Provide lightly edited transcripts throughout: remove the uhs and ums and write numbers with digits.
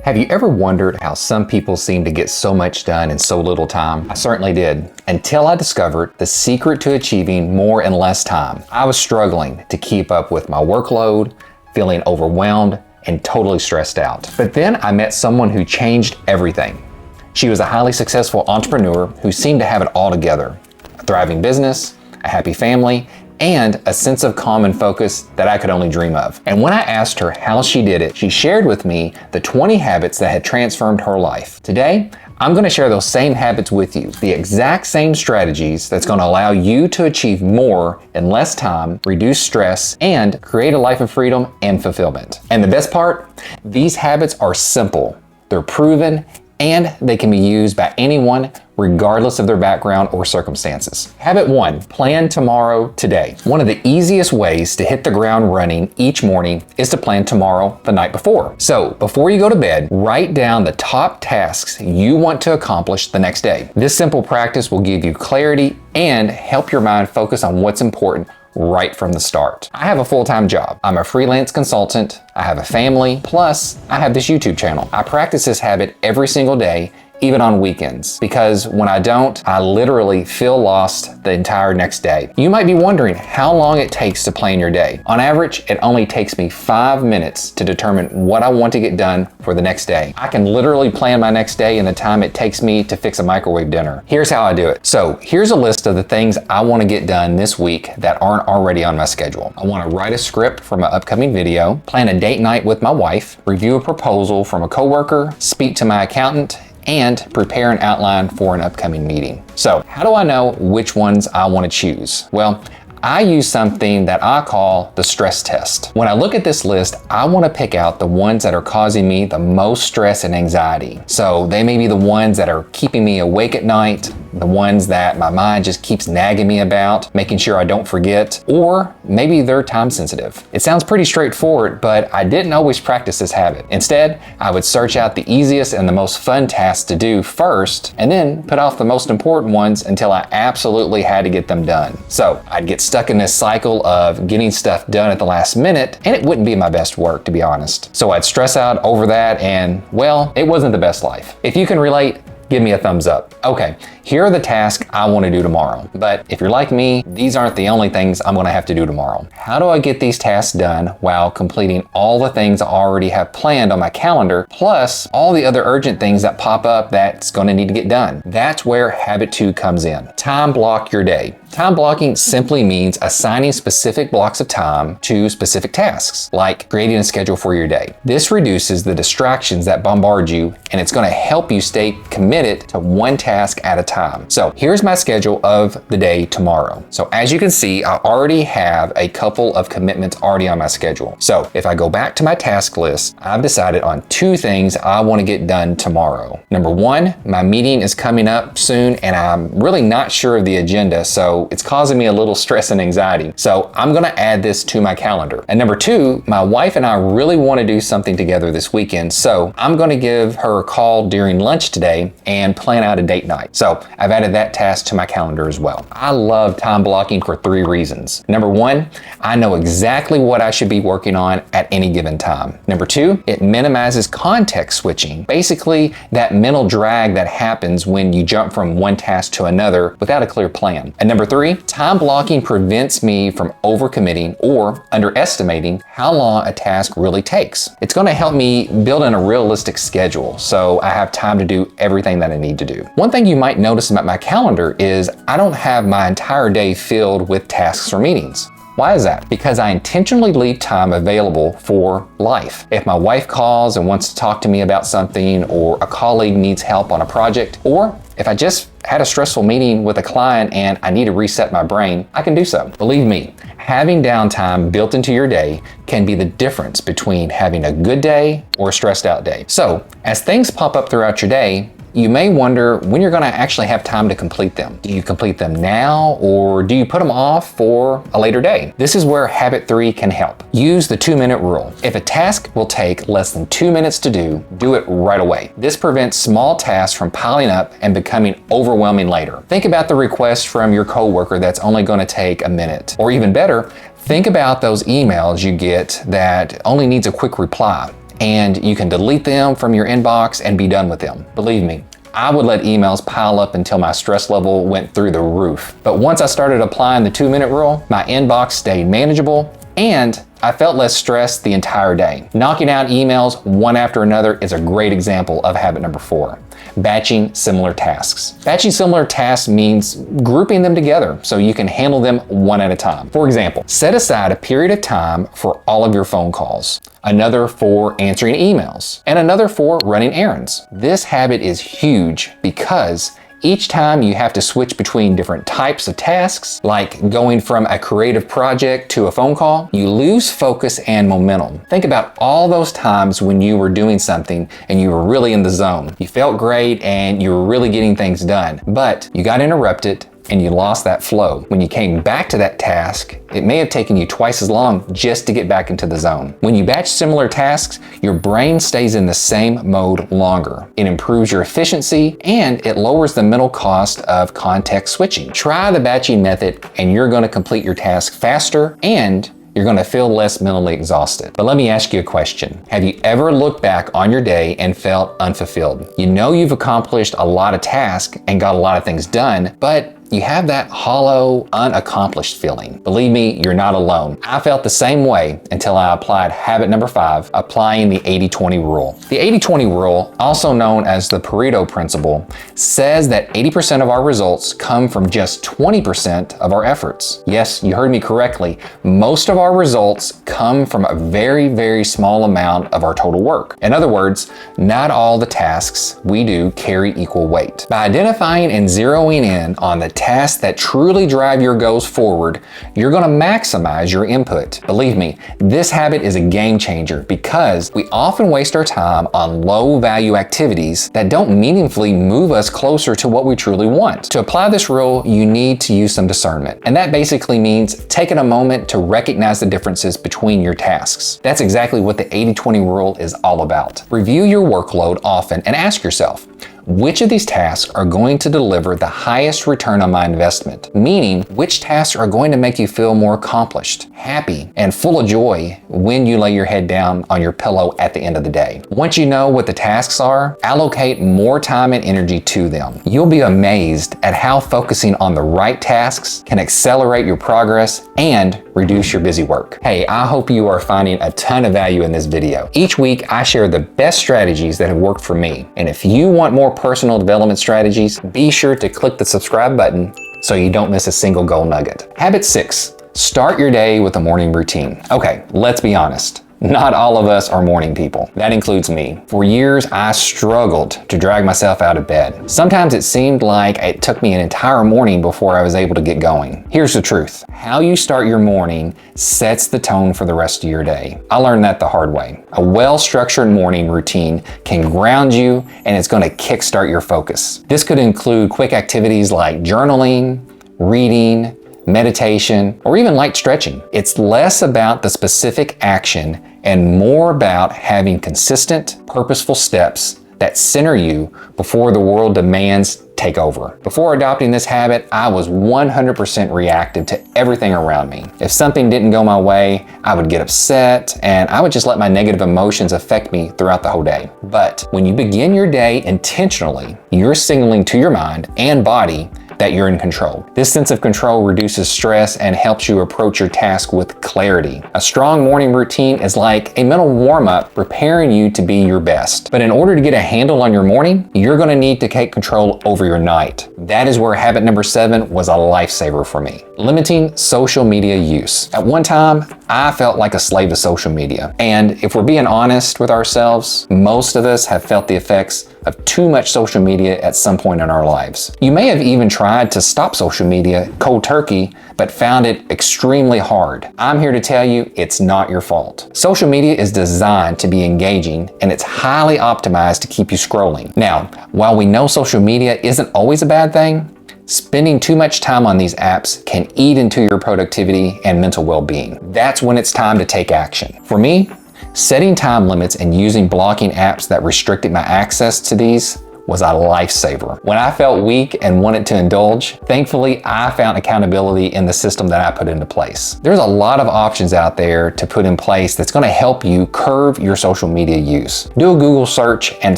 Have you ever wondered how some people seem to get so much done in so little time? I certainly did, until I discovered the secret to achieving more in less time. I was struggling to keep up with my workload, feeling overwhelmed, and totally stressed out. But then I met someone who changed everything. She was a highly successful entrepreneur who seemed to have it all together. A thriving business, a happy family, and a sense of calm and focus that I could only dream of. And when I asked her how she did it, she shared with me the 20 habits that had transformed her life. Today, I'm going to share those same habits with you, the exact same strategies that's going to allow you to achieve more in less time, reduce stress, and create a life of freedom and fulfillment. And the best part, these habits are simple, they're proven, and they can be used by anyone regardless of their background or circumstances. Habit 1, plan tomorrow today. One of the easiest ways to hit the ground running each morning is to plan tomorrow the night before. So before you go to bed, write down the top tasks you want to accomplish the next day. This simple practice will give you clarity and help your mind focus on what's important right from the start. I have a full-time job. I'm a freelance consultant. I have a family. Plus, I have this YouTube channel. I practice this habit every single day, even on weekends, because when I don't, I literally feel lost the entire next day. You might be wondering how long it takes to plan your day. On average, it only takes me 5 minutes to determine what I want to get done for the next day. I can literally plan my next day in the time it takes me to fix a microwave dinner. Here's how I do it. So here's a list of the things I want to get done this week that aren't already on my schedule. I want to write a script for my upcoming video, plan a date night with my wife, review a proposal from a coworker, speak to my accountant, and prepare an outline for an upcoming meeting. So how do I know which ones I want to choose? Well, I use something that I call the stress test. When I look at this list, I want to pick out the ones that are causing me the most stress and anxiety. So they may be the ones that are keeping me awake at night, the ones that my mind just keeps nagging me about, making sure I don't forget, or maybe they're time sensitive. It sounds pretty straightforward, but I didn't always practice this habit. Instead, I would search out the easiest and the most fun tasks to do first, and then put off the most important ones until I absolutely had to get them done. So I'd get stuck in this cycle of getting stuff done at the last minute, and it wouldn't be my best work, to be honest. So I'd stress out over that, and well, it wasn't the best life. If you can relate, give me a thumbs up. Okay, here are the tasks I want to do tomorrow. But if you're like me, these aren't the only things I'm going to have to do tomorrow. How do I get these tasks done while completing all the things I already have planned on my calendar, plus all the other urgent things that pop up that's going to need to get done? That's where habit 2 comes in. Time block your day. Time blocking simply means assigning specific blocks of time to specific tasks, like creating a schedule for your day. This reduces the distractions that bombard you, and it's going to help you stay committed to one task at a time. So here's my schedule of the day tomorrow. So as you can see, I already have a couple of commitments already on my schedule. So if I go back to my task list, I've decided on 2 things I want to get done tomorrow. Number 1, my meeting is coming up soon, and I'm really not sure of the agenda, so it's causing me a little stress and anxiety. So I'm going to add this to my calendar. And number 2, my wife and I really want to do something together this weekend, so I'm going to give her a call during lunch today and plan out a date night. So I've added that task to my calendar as well. I love time blocking for 3 reasons. Number 1, I know exactly what I should be working on at any given time. Number 2, it minimizes context switching, basically that mental drag that happens when you jump from one task to another without a clear plan. And number 3, time blocking prevents me from overcommitting or underestimating how long a task really takes. It's going to help me build in a realistic schedule, so I have time to do everything that I need to do. One thing you might notice about my calendar is I don't have my entire day filled with tasks or meetings. Why is that? Because I intentionally leave time available for life. If my wife calls and wants to talk to me about something, or a colleague needs help on a project, or if I just had a stressful meeting with a client and I need to reset my brain, I can do so. Believe me, having downtime built into your day can be the difference between having a good day or a stressed out day. So as things pop up throughout your day, you may wonder when you're going to actually have time to complete them. Do you complete them now, or do you put them off for a later day? This is where habit 3 can help. Use the 2-minute rule. If a task will take less than 2 minutes to do it right away. This prevents small tasks from piling up and becoming overwhelming later. Think about the request from your coworker that's only going to take a minute. Or even better, think about those emails you get that only needs a quick reply. and you can delete them from your inbox and be done with them. Believe me, I would let emails pile up until my stress level went through the roof. But once I started applying the 2-minute rule, my inbox stayed manageable and I felt less stressed the entire day. Knocking out emails one after another is a great example of habit number 4. Batching similar tasks. Batching similar tasks means grouping them together so you can handle them one at a time. For example, set aside a period of time for all of your phone calls, another for answering emails, and another for running errands. This habit is huge because each time you have to switch between different types of tasks, like going from a creative project to a phone call, you lose focus and momentum. Think about all those times when you were doing something and you were really in the zone. You felt great and you were really getting things done, but you got interrupted and you lost that flow. When you came back to that task, it may have taken you twice as long just to get back into the zone. When you batch similar tasks, your brain stays in the same mode longer. It improves your efficiency and it lowers the mental cost of context switching. Try the batching method and you're going to complete your task faster and you're going to feel less mentally exhausted. But let me ask you a question. Have you ever looked back on your day and felt unfulfilled? You know you've accomplished a lot of tasks and got a lot of things done, but you have that hollow, unaccomplished feeling. Believe me, you're not alone. I felt the same way until I applied habit number 5, applying the 80-20 rule. The 80-20 rule, also known as the Pareto principle, says that 80% of our results come from just 20% of our efforts. Yes, you heard me correctly. Most of our results come from a very, very small amount of our total work. In other words, not all the tasks we do carry equal weight. By identifying and zeroing in on the tasks that truly drive your goals forward, you're going to maximize your input. Believe me, this habit is a game changer because we often waste our time on low value activities that don't meaningfully move us closer to what we truly want. To apply this rule, you need to use some discernment. And that basically means taking a moment to recognize the differences between your tasks. That's exactly what the 80-20 rule is all about. Review your workload often and ask yourself, which of these tasks are going to deliver the highest return on my investment? Meaning, which tasks are going to make you feel more accomplished, happy, and full of joy when you lay your head down on your pillow at the end of the day. Once you know what the tasks are, allocate more time and energy to them. You'll be amazed at how focusing on the right tasks can accelerate your progress and reduce your busy work. Hey, I hope you are finding a ton of value in this video. Each week, I share the best strategies that have worked for me. And if you want more personal development strategies, be sure to click the subscribe button so you don't miss a single gold nugget. Habit 6, start your day with a morning routine. Okay, let's be honest. Not all of us are morning people. That includes me. For years, I struggled to drag myself out of bed. Sometimes it seemed like it took me an entire morning before I was able to get going. Here's the truth. How you start your morning sets the tone for the rest of your day. I learned that the hard way. A well-structured morning routine can ground you and it's going to kickstart your focus. This could include quick activities like journaling, reading, meditation, or even light stretching. It's less about the specific action and more about having consistent, purposeful steps that center you before the world demands take over. Before adopting this habit, I was 100% reactive to everything around me. If something didn't go my way, I would get upset and I would just let my negative emotions affect me throughout the whole day. But when you begin your day intentionally, you're signaling to your mind and body that you're in control. This sense of control reduces stress and helps you approach your task with clarity. A strong morning routine is like a mental warm-up preparing you to be your best. But in order to get a handle on your morning, you're going to need to take control over your night. That is where habit number 7 was a lifesaver for me. Limiting social media use. At one time, I felt like a slave to social media. And if we're being honest with ourselves, most of us have felt the effects of too much social media at some point in our lives. You may have even tried to stop social media cold turkey, but found it extremely hard. I'm here to tell you it's not your fault. Social media is designed to be engaging and it's highly optimized to keep you scrolling. Now, while we know social media isn't always a bad thing, spending too much time on these apps can eat into your productivity and mental well-being. That's when it's time to take action. For me, setting time limits and using blocking apps that restricted my access to these was a lifesaver. When I felt weak and wanted to indulge, thankfully I found accountability in the system that I put into place. There's a lot of options out there to put in place that's going to help you curb your social media use. Do a Google search and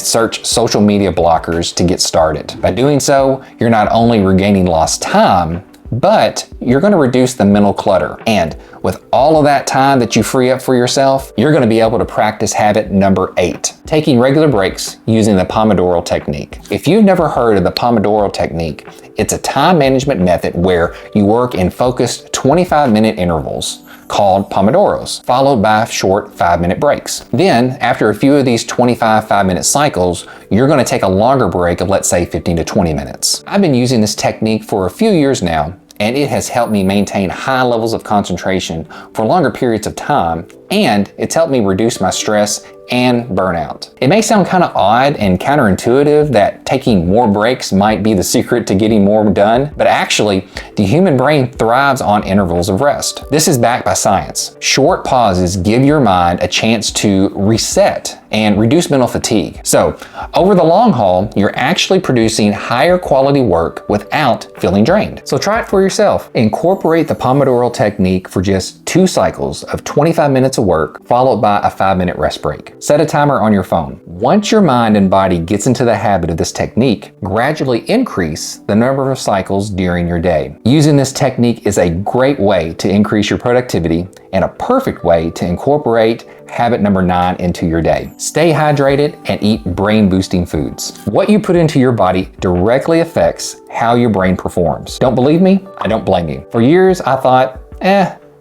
search social media blockers to get started. By doing so, you're not only regaining lost time, but you're going to reduce the mental clutter. And with all of that time that you free up for yourself, you're going to be able to practice habit number 8, taking regular breaks using the Pomodoro technique. If you've never heard of the Pomodoro technique, it's a time management method where you work in focused 25-minute intervals called Pomodoros, followed by short 5-minute breaks. Then, after a few of these 25 5-minute cycles, you're going to take a longer break of, let's say, 15 to 20 minutes. I've been using this technique for a few years now, and it has helped me maintain high levels of concentration for longer periods of time, and it's helped me reduce my stress and burnout. It may sound kind of odd and counterintuitive that taking more breaks might be the secret to getting more done, but actually, the human brain thrives on intervals of rest. This is backed by science. Short pauses give your mind a chance to reset and reduce mental fatigue. So, over the long haul, you're actually producing higher quality work without feeling drained. So try it for yourself. Incorporate the Pomodoro technique for just 2 cycles of 25 minutes of work, followed by a 5-minute rest break. Set a timer on your phone. Once your mind and body gets into the habit of this technique, gradually increase the number of cycles during your day. Using this technique is a great way to increase your productivity and a perfect way to incorporate habit number 9 into your day. Stay hydrated and eat brain-boosting foods. What you put into your body directly affects how your brain performs. Don't believe me? I don't blame you. For years, I thought,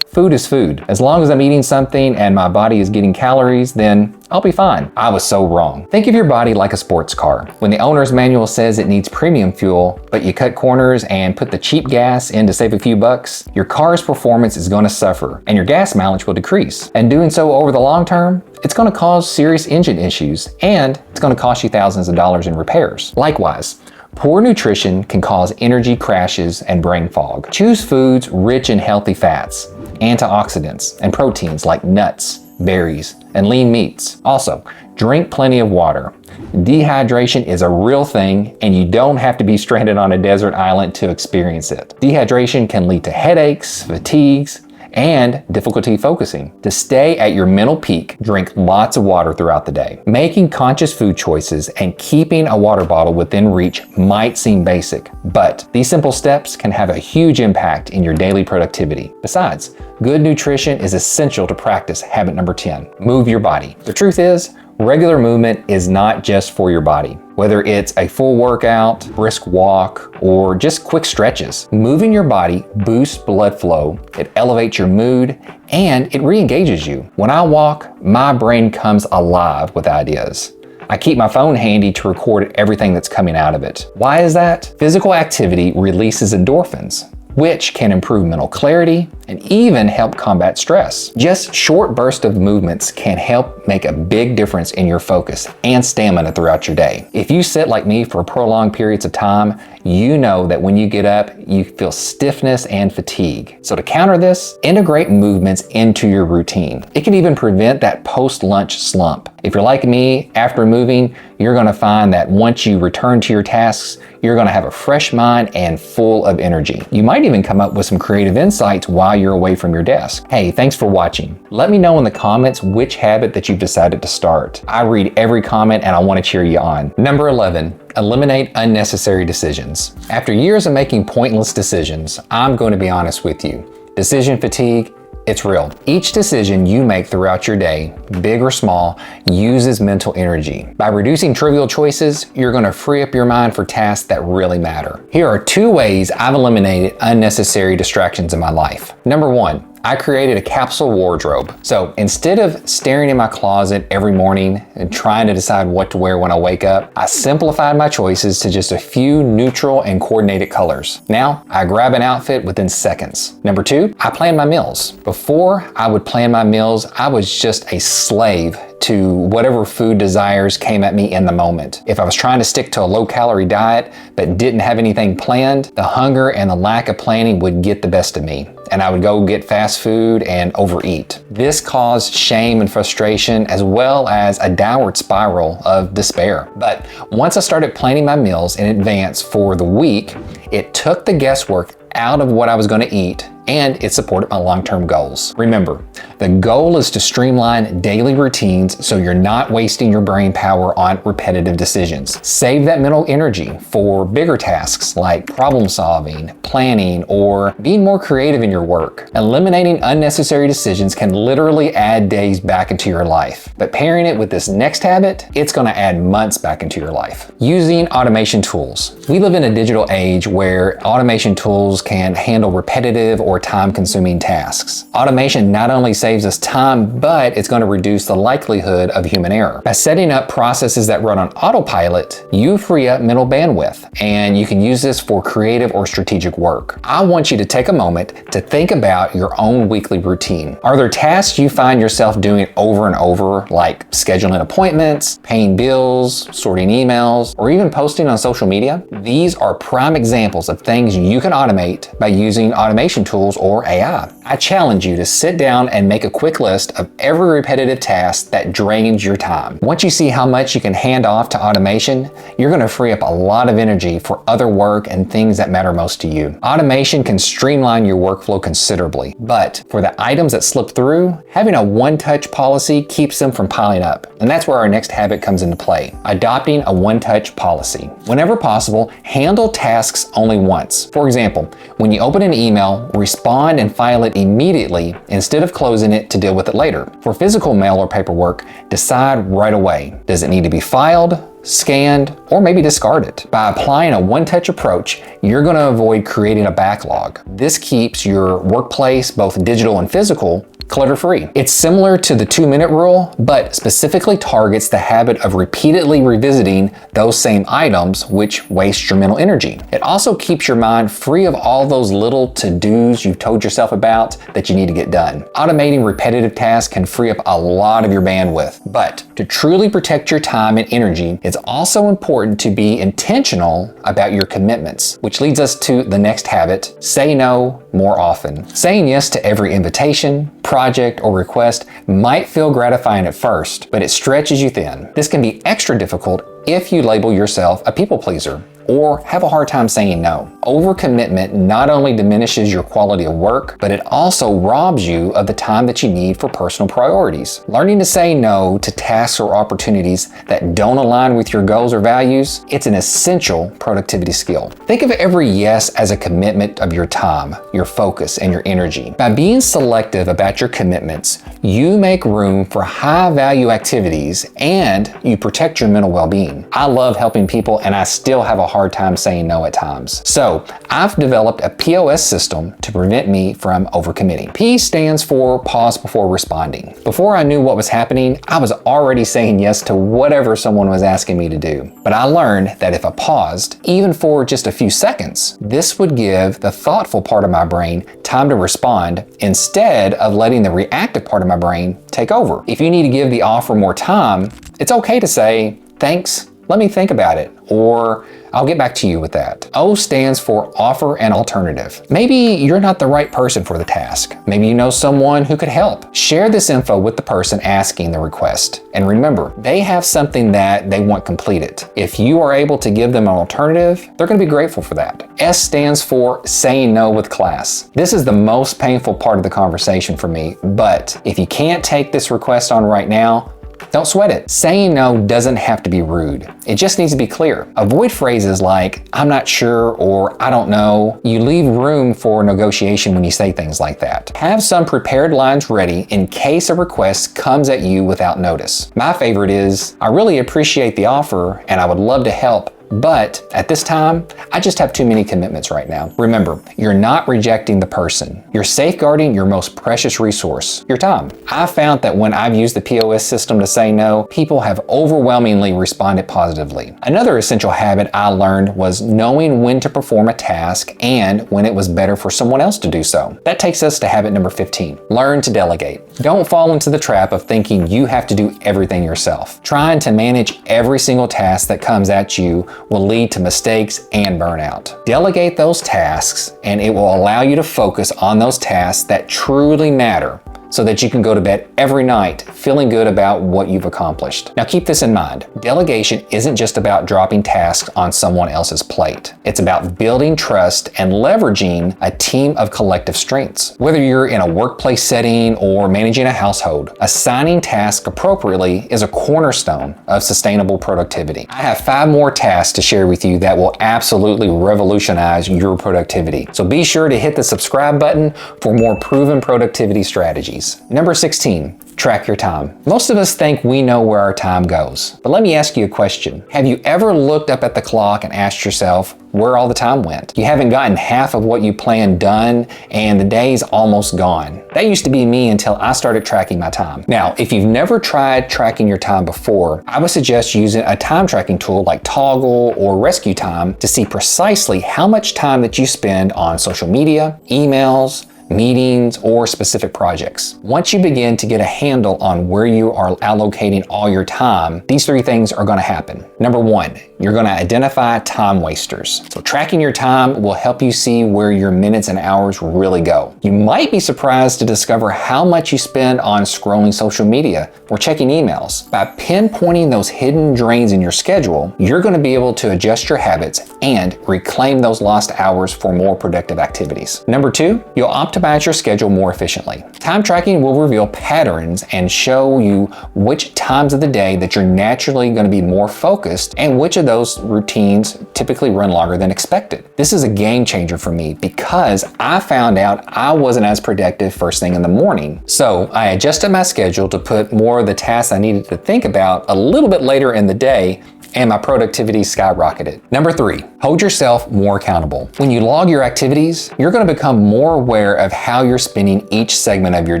food is food. As long as I'm eating something and my body is getting calories, then I'll be fine. I was so wrong. Think of your body like a sports car. When the owner's manual says it needs premium fuel, but you cut corners and put the cheap gas in to save a few bucks, your car's performance is going to suffer and your gas mileage will decrease. And doing so over the long term, it's going to cause serious engine issues and it's going to cost you thousands of dollars in repairs. Likewise, poor nutrition can cause energy crashes and brain fog. Choose foods rich in healthy fats, antioxidants, and proteins like nuts, berries, and lean meats. Also, drink plenty of water. Dehydration is a real thing, and you don't have to be stranded on a desert island to experience it. Dehydration can lead to headaches, fatigues, and difficulty focusing. To stay at your mental peak, drink lots of water throughout the day. Making conscious food choices and keeping a water bottle within reach might seem basic, but these simple steps can have a huge impact in your daily productivity. Besides, good nutrition is essential to practice habit number 10. Move your body. The truth is, regular movement is not just for your body. Whether it's a full workout, brisk walk, or just quick stretches, moving your body boosts blood flow, it elevates your mood, and it re-engages you. When I walk, my brain comes alive with ideas. I keep my phone handy to record everything that's coming out of it. Why is that? Physical activity releases endorphins, which can improve mental clarity and even help combat stress. Just short bursts of movements can help make a big difference in your focus and stamina throughout your day. If you sit like me for prolonged periods of time, you know that when you get up, you feel stiffness and fatigue. So to counter this, integrate movements into your routine. It can even prevent that post-lunch slump. If you're like me, after moving, you're gonna find that once you return to your tasks, you're gonna have a fresh mind and full of energy. You might even come up with some creative insights while you're away from your desk. Hey, thanks for watching. Let me know in the comments which habit that you've decided to start. I read every comment and I wanna cheer you on. Number 11, eliminate unnecessary decisions. After years of making pointless decisions, I'm going to be honest with you. Decision fatigue, it's real. Each decision you make throughout your day, big or small, uses mental energy. By reducing trivial choices, you're going to free up your mind for tasks that really matter. Here are 2 ways I've eliminated unnecessary distractions in my life. Number 1, I created a capsule wardrobe. So instead of staring in my closet every morning and trying to decide what to wear when I wake up, I simplified my choices to just a few neutral and coordinated colors. Now, I grab an outfit within seconds. Number 2, I plan my meals. Before I would plan my meals, I was just a slave to whatever food desires came at me in the moment. If I was trying to stick to a low-calorie diet but didn't have anything planned, the hunger and the lack of planning would get the best of me. and I would go get fast food and overeat. This caused shame and frustration as well as a downward spiral of despair. But once I started planning my meals in advance for the week, it took the guesswork out of what I was going to eat, and it supported my long-term goals. Remember, the goal is to streamline daily routines so you're not wasting your brain power on repetitive decisions. Save that mental energy for bigger tasks like problem solving, planning, or being more creative in your work. Eliminating unnecessary decisions can literally add days back into your life, but pairing it with this next habit, it's going to add months back into your life. Using automation tools. We live in a digital age where automation tools can handle repetitive or time-consuming tasks. Automation not only saves us time, but it's going to reduce the likelihood of human error. By setting up processes that run on autopilot, you free up mental bandwidth, and you can use this for creative or strategic work. I want you to take a moment to think about your own weekly routine. Are there tasks you find yourself doing over and over, like scheduling appointments, paying bills, sorting emails, or even posting on social media? These are prime examples of things you can automate by using automation tools or AI. I challenge you to sit down and make a quick list of every repetitive task that drains your time. Once you see how much you can hand off to automation, you're going to free up a lot of energy for other work and things that matter most to you. Automation can streamline your workflow considerably, but for the items that slip through, having a one-touch policy keeps them from piling up. And that's where our next habit comes into play. Adopting a one-touch policy. Whenever possible, handle tasks only once. For example, when you open an email, respond and file it immediately instead of closing it to deal with it later. For physical mail or paperwork, decide right away. Does it need to be filed, scanned, or maybe discarded? By applying a one-touch approach, you're going to avoid creating a backlog. This keeps your workplace, both digital and physical, clutter-free. It's similar to the 2-minute rule, but specifically targets the habit of repeatedly revisiting those same items, which waste your mental energy. It also keeps your mind free of all those little to-dos you've told yourself about that you need to get done. Automating repetitive tasks can free up a lot of your bandwidth, but to truly protect your time and energy, it's also important to be intentional about your commitments, which leads us to the next habit: say no more often. Saying yes to every invitation, project, or request might feel gratifying at first, but it stretches you thin. This can be extra difficult if you label yourself a people pleaser or have a hard time saying no. Overcommitment not only diminishes your quality of work, but it also robs you of the time that you need for personal priorities. Learning to say no to tasks or opportunities that don't align with your goals or values, it's an essential productivity skill. Think of every yes as a commitment of your time, your focus, and your energy. By being selective about your commitments, you make room for high-value activities and you protect your mental well-being. I love helping people, and I still have a hard time saying no at times. So I've developed a POS system to prevent me from overcommitting. P stands for pause before responding. Before I knew what was happening, I was already saying yes to whatever someone was asking me to do. But I learned that if I paused, even for just a few seconds, this would give the thoughtful part of my brain time to respond instead of letting the reactive part of my brain take over. If you need to give the offer more time, it's okay to say, "Thanks, let me think about it," or "I'll get back to you with that." O stands for offer an alternative. Maybe you're not the right person for the task. Maybe you know someone who could help. Share this info with the person asking the request. And remember, they have something that they want completed. If you are able to give them an alternative, they're going to be grateful for that. S stands for saying no with class. This is the most painful part of the conversation for me, but if you can't take this request on right now, don't sweat it. Saying no doesn't have to be rude. It just needs to be clear. Avoid phrases like, "I'm not sure," or "I don't know." You leave room for negotiation when you say things like that. Have some prepared lines ready in case a request comes at you without notice. My favorite is, "I really appreciate the offer and I would love to help, but at this time, I just have too many commitments right now." Remember, you're not rejecting the person. You're safeguarding your most precious resource, your time. I've found that when I've used the POS system to say no, people have overwhelmingly responded positively. Another essential habit I learned was knowing when to perform a task and when it was better for someone else to do so. That takes us to habit number 15. Learn to delegate. Don't fall into the trap of thinking you have to do everything yourself. Trying to manage every single task that comes at you will lead to mistakes and burnout. Delegate those tasks, and it will allow you to focus on those tasks that truly matter, so that you can go to bed every night feeling good about what you've accomplished. Now keep this in mind. Delegation isn't just about dropping tasks on someone else's plate. It's about building trust and leveraging a team of collective strengths. Whether you're in a workplace setting or managing a household, assigning tasks appropriately is a cornerstone of sustainable productivity. I have 5 more tasks to share with you that will absolutely revolutionize your productivity. So be sure to hit the subscribe button for more proven productivity strategies. Number 16, track your time. Most of us think we know where our time goes, but let me ask you a question. Have you ever looked up at the clock and asked yourself where all the time went? You haven't gotten half of what you planned done, and the day's almost gone. That used to be me until I started tracking my time. Now, if you've never tried tracking your time before, I would suggest using a time tracking tool like Toggle or Rescue Time to see precisely how much time that you spend on social media, emails, meetings, or specific projects. Once you begin to get a handle on where you are allocating all your time, these 3 things are going to happen. Number 1, you're going to identify time wasters. So tracking your time will help you see where your minutes and hours really go. You might be surprised to discover how much you spend on scrolling social media or checking emails. By pinpointing those hidden drains in your schedule, you're going to be able to adjust your habits and reclaim those lost hours for more productive activities. Number 2, you'll optimize your schedule more efficiently. Time tracking will reveal patterns and show you which times of the day that you're naturally going to be more focused and which of those routines typically run longer than expected. This is a game changer for me because I found out I wasn't as productive first thing in the morning. So I adjusted my schedule to put more of the tasks I needed to think about a little bit later in the day, and my productivity skyrocketed. Number 3, hold yourself more accountable. When you log your activities, you're going to become more aware of how you're spending each segment of your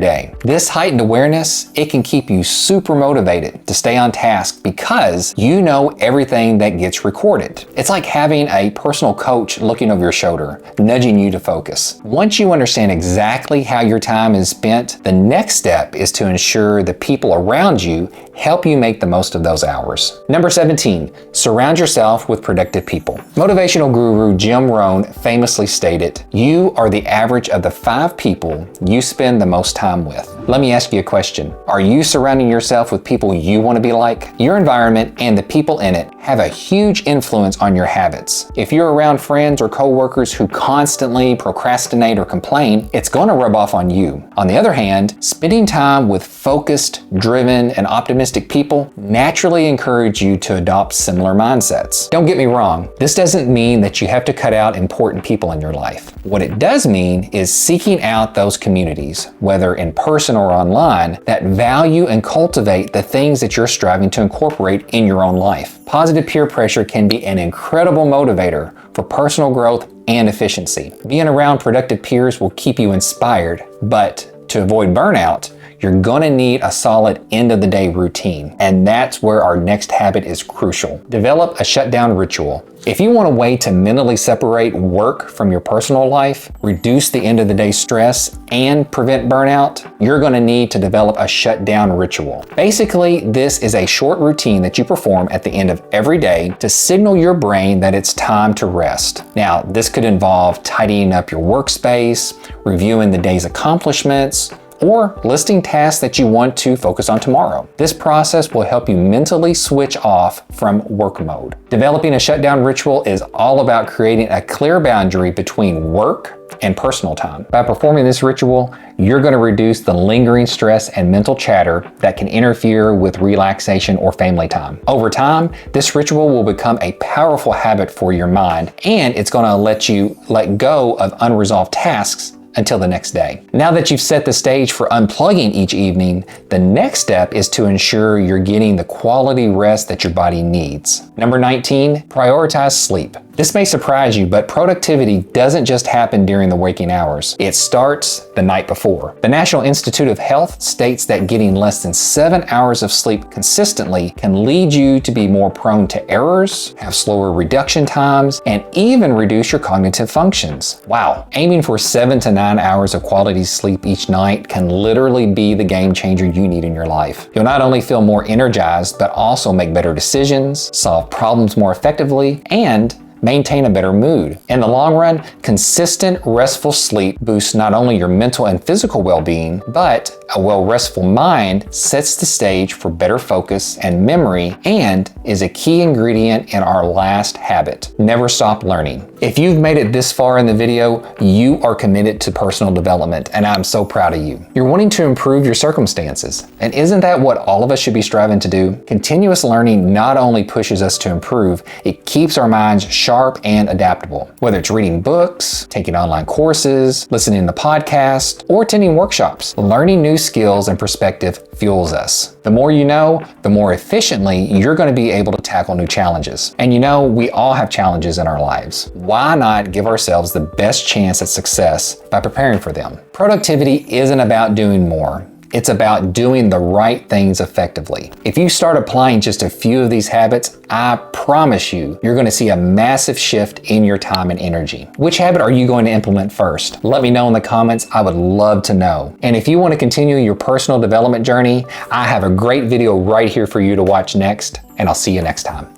day. This heightened awareness, it can keep you super motivated to stay on task because you know everything that gets recorded. It's like having a personal coach looking over your shoulder, nudging you to focus. Once you understand exactly how your time is spent, the next step is to ensure the people around you help you make the most of those hours. Number 17, surround yourself with productive people. Motivational guru Jim Rohn famously stated, "You are the average of the 5 people you spend the most time with." Let me ask you a question. Are you surrounding yourself with people you want to be like? Your environment and the people in it have a huge influence on your habits. If you're around friends or coworkers who constantly procrastinate or complain, it's going to rub off on you. On the other hand, spending time with focused, driven, and optimistic people naturally encourage you to adopt similar mindsets. Don't get me wrong, this doesn't mean that you have to cut out important people in your life. What it does mean is seeking out those communities, whether in person or online, that value and cultivate the things that you're striving to incorporate in your own life. Positive peer pressure can be an incredible motivator for personal growth and efficiency. Being around productive peers will keep you inspired, but to avoid burnout, you're gonna need a solid end-of-the-day routine, and that's where our next habit is crucial. Develop a shutdown ritual. If you want a way to mentally separate work from your personal life, reduce the end-of-the-day stress, and prevent burnout, you're gonna need to develop a shutdown ritual. Basically, this is a short routine that you perform at the end of every day to signal your brain that it's time to rest. Now, this could involve tidying up your workspace, reviewing the day's accomplishments, or listing tasks that you want to focus on tomorrow. This process will help you mentally switch off from work mode. Developing a shutdown ritual is all about creating a clear boundary between work and personal time. By performing this ritual, you're going to reduce the lingering stress and mental chatter that can interfere with relaxation or family time. Over time, this ritual will become a powerful habit for your mind, and it's going to let you let go of unresolved tasks until the next day. Now that you've set the stage for unplugging each evening, the next step is to ensure you're getting the quality rest that your body needs. Number 19, prioritize sleep. This may surprise you, but productivity doesn't just happen during the waking hours. It starts the night before. The National Institute of Health states that getting less than 7 hours of sleep consistently can lead you to be more prone to errors, have slower reduction times, and even reduce your cognitive functions. Wow. Aiming for 7 to 9 hours of quality sleep each night can literally be the game changer you need in your life. You'll not only feel more energized, but also make better decisions, solve problems more effectively, and maintain a better mood. In the long run, consistent, restful sleep boosts not only your mental and physical well-being, but a well-restful mind sets the stage for better focus and memory and is a key ingredient in our last habit: never stop learning. If you've made it this far in the video, you are committed to personal development, and I'm so proud of you. You're wanting to improve your circumstances, and isn't that what all of us should be striving to do? Continuous learning not only pushes us to improve, it keeps our minds sharp and adaptable. Whether it's reading books, taking online courses, listening to podcasts, or attending workshops, learning new skills and perspective fuels us. The more you know, the more efficiently you're going to be able to tackle new challenges. And you know, we all have challenges in our lives. Why not give ourselves the best chance at success by preparing for them? Productivity isn't about doing more. It's about doing the right things effectively. If you start applying just a few of these habits, I promise you, you're going to see a massive shift in your time and energy. Which habit are you going to implement first? Let me know in the comments. I would love to know. And if you want to continue your personal development journey, I have a great video right here for you to watch next, and I'll see you next time.